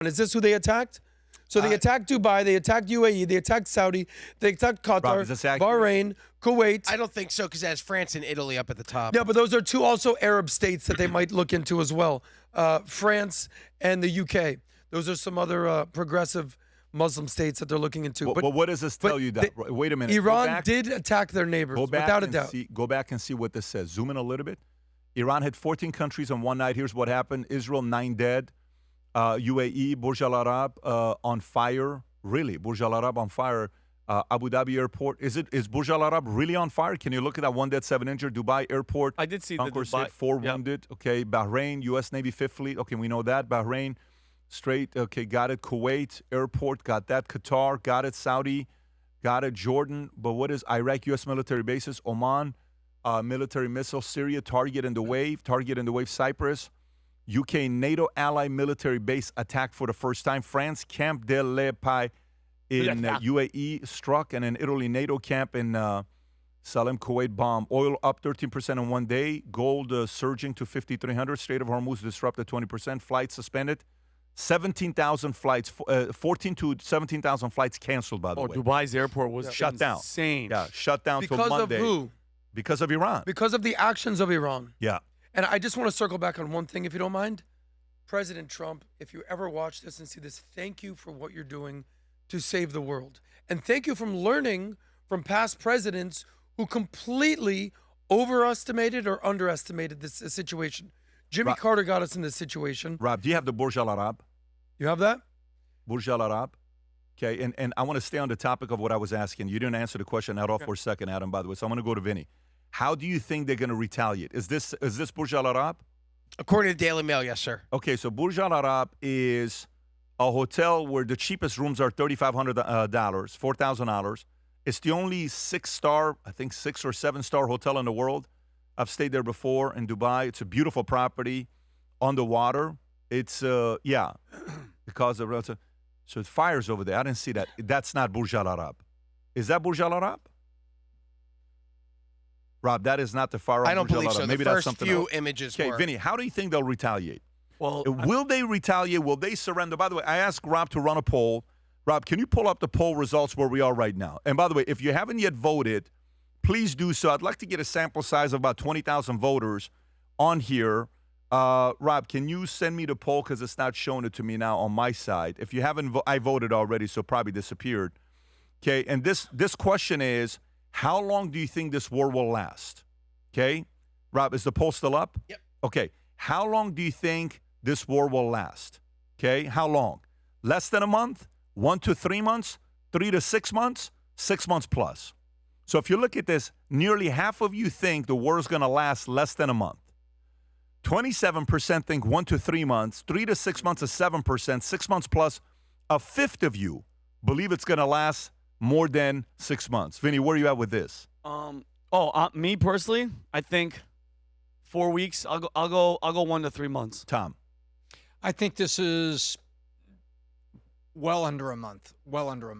Is this who they attacked? So they attacked Dubai, they attacked UAE, they attacked Saudi, they attacked Qatar, Rob, is this accurate? Bahrain, Kuwait. I don't think so because it has France and Italy up at the top. Yeah, but those are two also Arab states that they might look into as well. France and the UK. Those are some other progressive Muslim states that they're looking into. But what does this tell you? That wait a minute. Iran did attack their neighbors, without a doubt. Go back and see what this says. Zoom in a little bit. Iran hit 14 countries in one night. Here's what happened. Israel, 9 dead. UAE, Burj Al Arab on fire. Really, Burj Al Arab on fire. Abu Dhabi Airport. Is Burj Al Arab really on fire? Can you look at that? 1 dead, 7 injured. Dubai Airport. I did see the Dubai. Hit, 4 wounded. Okay, Bahrain, U.S. Navy 5th Fleet. Okay, we know that. Bahrain, straight. Okay, got it. Kuwait Airport, got that. Qatar, got it. Saudi, got it. Jordan. But what is Iraq? U.S. military bases. Oman, military missile. Syria, target in the wave. Target in the wave. Cyprus. UK NATO ally military base attacked for the first time. France, Camp de la Paix in UAE struck, and in Italy, NATO camp in Salem, Kuwait bomb. Oil up 13% in 1 day. Gold surging to 5,300. Strait of Hormuz disrupted 20%. Flights suspended. 17,000 flights, 14 to 17,000 flights canceled, by the way. Dubai's airport was shut down. Insane. Yeah, shut down till Monday. Because of who? Because of Iran. Because of the actions of Iran. Yeah. And I just want to circle back on one thing, if you don't mind. President Trump, if you ever watch this and see this, thank you for what you're doing to save the world. And thank you for learning from past presidents who completely overestimated or underestimated this situation. Jimmy Carter got us in this situation. Rob, do you have the Burj Al Arab? You have that? Burj Al Arab. Okay, and I want to stay on the topic of what I was asking. You didn't answer the question at all for a second, Adam, by the way. So I'm going to go to Vinny. How do you think they're going to retaliate? Is this Burj Al Arab? According to the Daily Mail, yes, sir. Okay, so Burj Al Arab is a hotel where the cheapest rooms are $3,500, $4,000. It's the only 6-star, I think 6 or 7-star hotel in the world. I've stayed there before in Dubai. It's a beautiful property on the water. It's, because of, so it fires over there. I didn't see that. That's not Burj Al Arab. Is that Burj Al Arab? Rob, that is not the fire. I don't believe so. Maybe the that's first something few else. images Okay, were. Vinny, how do you think they'll retaliate? Well, will they retaliate? Will they surrender? By the way, I asked Rob to run a poll. Rob, can you pull up the poll results where we are right now? And by the way, if you haven't yet voted, please do so. I'd like to get a sample size of about 20,000 voters on here. Rob, can you send me the poll because it's not showing it to me now on my side? If you haven't, I voted already, so it probably disappeared. Okay, and this question is, how long do you think this war will last? Okay, Rob, is the poll still up? Yep. Okay, how long do you think this war will last? Okay, how long? Less than a month? 1 to 3 months? 3 to 6 months? 6 months plus. So if you look at this, nearly half of you think the war is going to last less than a month. 27% think 1 to 3 months. 3 to 6 months is 7%. 6 months plus. A fifth of you believe it's going to last more than 6 months. Vinny, where are you at with this? Me personally, I think 4 weeks. I'll go 1 to 3 months. Tom, I think this is well under a month. Well under a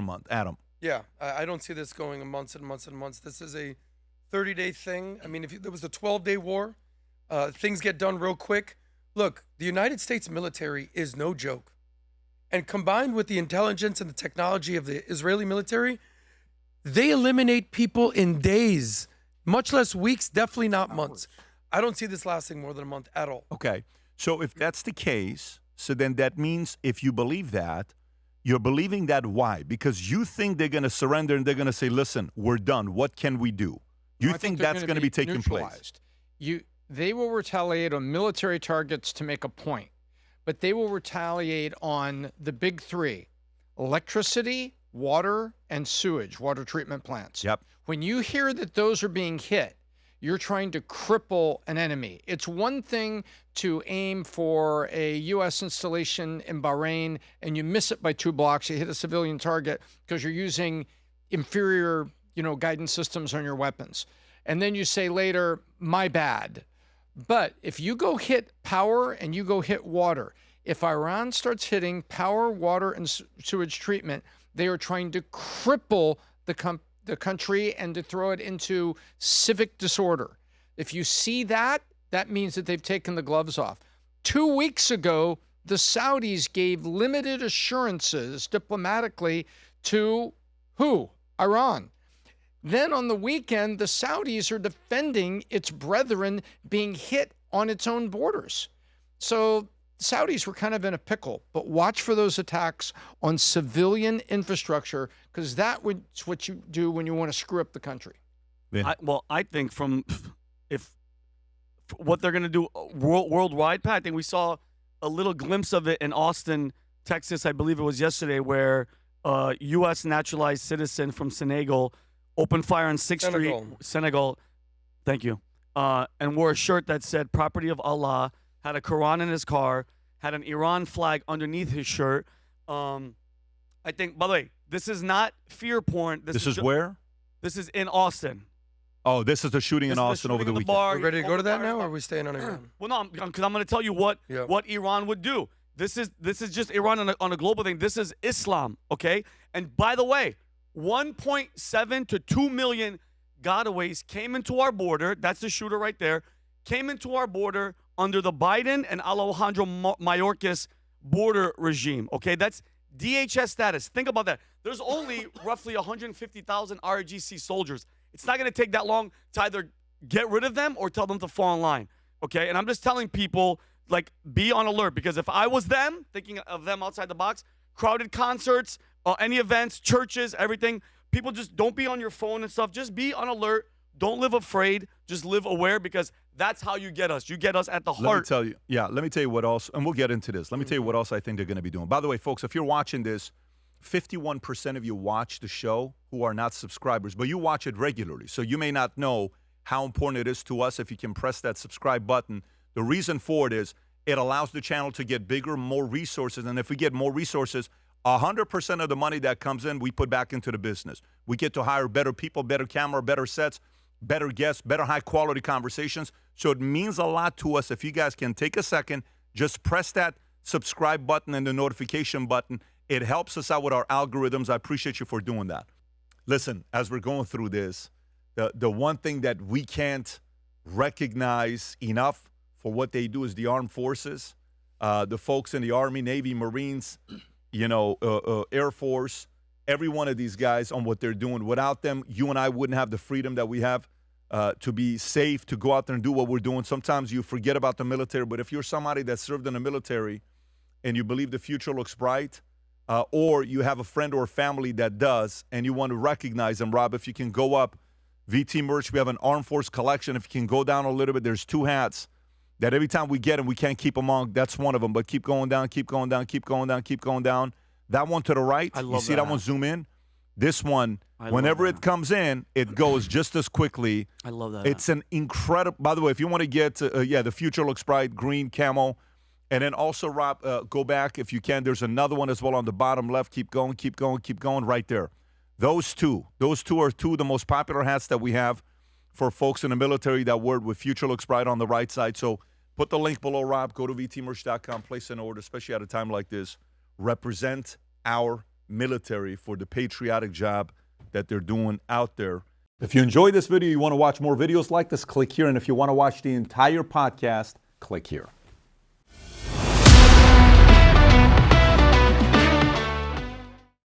month. Adam. Yeah, I don't see this going months and months and months. This is a 30-day thing. I mean, if there was a 12-day war, things get done real quick. Look, the United States military is no joke. And combined with the intelligence and the technology of the Israeli military, they eliminate people in days, much less weeks, definitely not months. I don't see this lasting more than a month at all. Okay. So if that's the case, so then that means if you believe that, you're believing that why? Because you think they're going to surrender and they're going to say, listen, we're done. What can we do? You think that's going to be taking place? They will retaliate on military targets to make a point, but they will retaliate on the big three: electricity, water, and sewage, water treatment plants. Yep. When you hear that those are being hit, you're trying to cripple an enemy. It's one thing to aim for a U.S. installation in Bahrain and you miss it by 2 blocks, you hit a civilian target because you're using inferior, guidance systems on your weapons. And then you say later, my bad. But if you go hit power and you go hit water, if Iran starts hitting power, water, and sewage treatment, they are trying to cripple the country and to throw it into civic disorder. If you see that, that means that they've taken the gloves off. 2 weeks ago, the Saudis gave limited assurances diplomatically to who? Iran. Then on the weekend, the Saudis are defending its brethren being hit on its own borders. So Saudis were kind of in a pickle, but watch for those attacks on civilian infrastructure, because that's what you do when you want to screw up the country. I think if what they're going to do worldwide, Pat, I think we saw a little glimpse of it in Austin, Texas, I believe it was yesterday, where a U.S. naturalized citizen from Senegal opened fire on 6th Street, Senegal, thank you, and wore a shirt that said "Property of Allah," had a Quran in his car, had an Iran flag underneath his shirt. I think, by the way, this is not fear porn. This is where? This is in Austin. Oh, this is the shooting in Austin over the weekend. We're ready to go to that now, or are we staying on Iran? Well, no, because I'm going to tell you what Iran would do. This is just Iran on a global thing. This is Islam, okay? And by the way, 1.7 to 2 million gotaways came into our border. That's the shooter right there. Came into our border under the Biden and Alejandro Mayorkas border regime, okay? That's DHS status. Think about that. There's only roughly 150,000 RGC soldiers. It's not going to take that long to either get rid of them or tell them to fall in line, okay? And I'm just telling people, like, be on alert, because if I was them, thinking of them outside the box, crowded concerts, any events, churches, everything, people just don't be on your phone and stuff. Just be on alert. Don't live afraid. Just live aware, because that's how you get us. You get us at the heart. Let me tell you what else, and we'll get into this. Let me tell you what else I think they're going to be doing. By the way, folks, if you're watching this, 51% of you watch the show who are not subscribers, but you watch it regularly. So you may not know how important it is to us if you can press that subscribe button. The reason for it is it allows the channel to get bigger, more resources. And if we get more resources, 100% of the money that comes in, we put back into the business. We get to hire better people, better camera, better sets, better guests, better high-quality conversations. So it means a lot to us if you guys can take a second, just press that subscribe button and the notification button. It helps us out with our algorithms. I appreciate you for doing that. Listen, as we're going through this, the one thing that we can't recognize enough for what they do is the armed forces, the folks in the Army, Navy, Marines, Air Force, every one of these guys on what they're doing. Without them, you and I wouldn't have the freedom that we have to be safe, to go out there and do what we're doing. Sometimes you forget about the military, but if you're somebody that served in the military and you believe the future looks bright, or you have a friend or a family that does, and you want to recognize them, Rob, if you can go up, VT Merch, we have an Armed Force collection. If you can go down a little bit, there's 2 hats that every time we get them, we can't keep them on. That's one of them, but keep going down, keep going down, keep going down, keep going down. That one to the right, you see that one zoom in? This one, whenever it comes in, it goes just as quickly. I love that. It's an incredible, by the way, if you want to get, the future looks bright, green, camo. And then also, Rob, go back if you can. There's another one as well on the bottom left. Keep going, keep going, keep going right there. Those two are 2 of the most popular hats that we have for folks in the military that wear with Future Looks Bright on the right side. So put the link below, Rob. Go to vtmerch.com, place an order, especially at a time like this. Represent our military for the patriotic job that they're doing out there. If you enjoyed this video, you want to watch more videos like this, click here. And if you want to watch the entire podcast, click here.